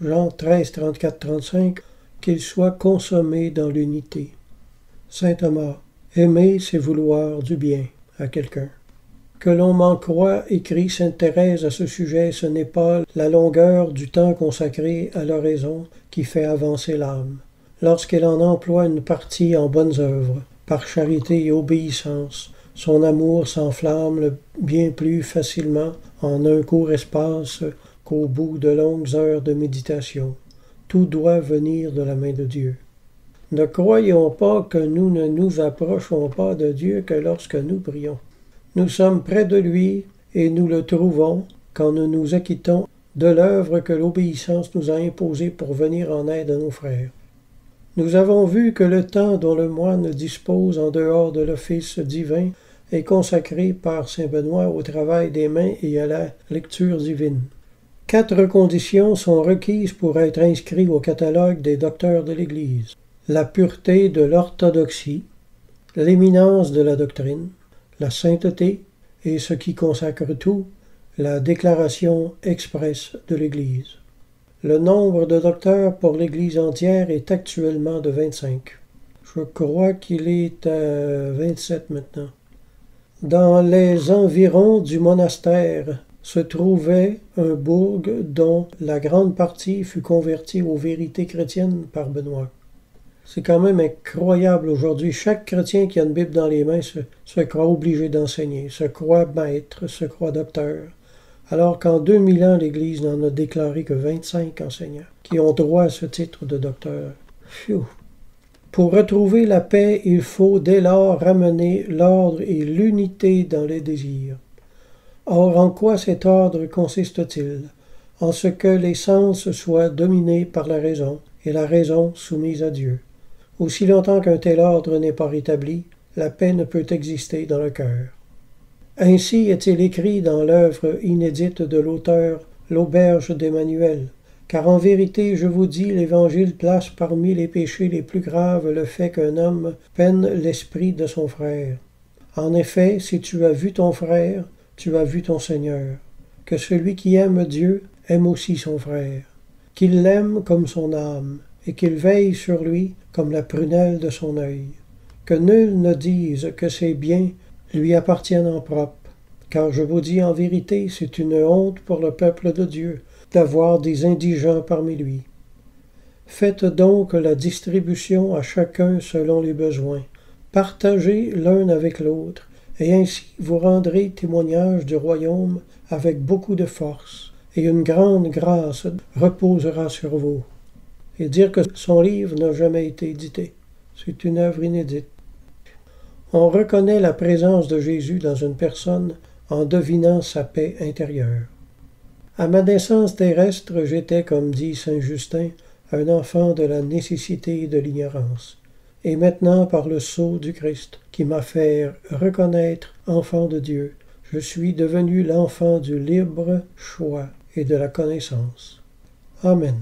Jean 13, 34, 35, qu'il soit consommé dans l'unité. Saint Thomas, aimer, c'est vouloir du bien à quelqu'un. Que l'on m'en croie, écrit sainte Thérèse à ce sujet, ce n'est pas la longueur du temps consacré à l'oraison qui fait avancer l'âme. Lorsqu'elle en emploie une partie en bonnes œuvres, par charité et obéissance, son amour s'enflamme bien plus facilement en un court espace qu'au bout de longues heures de méditation. Tout doit venir de la main de Dieu. Ne croyons pas que nous ne nous approchons pas de Dieu que lorsque nous prions. Nous sommes près de lui et nous le trouvons quand nous nous acquittons de l'œuvre que l'obéissance nous a imposée pour venir en aide à nos frères. Nous avons vu que le temps dont le moine dispose en dehors de l'office divin est consacré par saint Benoît au travail des mains et à la lecture divine. 4 conditions sont requises pour être inscrit au catalogue des docteurs de l'Église. La pureté de l'orthodoxie, l'éminence de la doctrine, la sainteté et ce qui consacre tout, la déclaration expresse de l'Église. Le nombre de docteurs pour l'Église entière est actuellement de 25. Je crois qu'il est à 27 maintenant. Dans les environs du monastère se trouvait un bourg dont la grande partie fut convertie aux vérités chrétiennes par Benoît. C'est quand même incroyable aujourd'hui. Chaque chrétien qui a une Bible dans les mains se croit obligé d'enseigner, se croit maître, se croit docteur. Alors qu'en 2000 ans, l'Église n'en a déclaré que 25 enseignants qui ont droit à ce titre de docteur. Phew. Pour retrouver la paix, il faut dès lors ramener l'ordre et l'unité dans les désirs. Or, en quoi cet ordre consiste-t-il? En ce que les sens soient dominés par la raison et la raison soumise à Dieu. Aussi longtemps qu'un tel ordre n'est pas rétabli, la paix ne peut exister dans le cœur. Ainsi est-il écrit dans l'œuvre inédite de l'auteur L'Auberge d'Emmanuel, car en vérité, je vous dis, l'Évangile place parmi les péchés les plus graves le fait qu'un homme peine l'esprit de son frère. En effet, si tu as vu ton frère, tu as vu ton Seigneur, que celui qui aime Dieu aime aussi son frère, qu'il l'aime comme son âme, et qu'il veille sur lui comme la prunelle de son œil. Que nul ne dise que ses biens lui appartiennent en propre, car je vous dis en vérité, c'est une honte pour le peuple de Dieu d'avoir des indigents parmi lui. Faites donc la distribution à chacun selon les besoins. Partagez l'un avec l'autre, et ainsi vous rendrez témoignage du royaume avec beaucoup de force, et une grande grâce reposera sur vous. Et dire que son livre n'a jamais été édité. C'est une œuvre inédite. On reconnaît la présence de Jésus dans une personne en devinant sa paix intérieure. À ma naissance terrestre, j'étais, comme dit saint Justin, un enfant de la nécessité et de l'ignorance. Et maintenant, par le sceau du Christ, qui m'a fait reconnaître enfant de Dieu, je suis devenu l'enfant du libre choix et de la connaissance. Amen.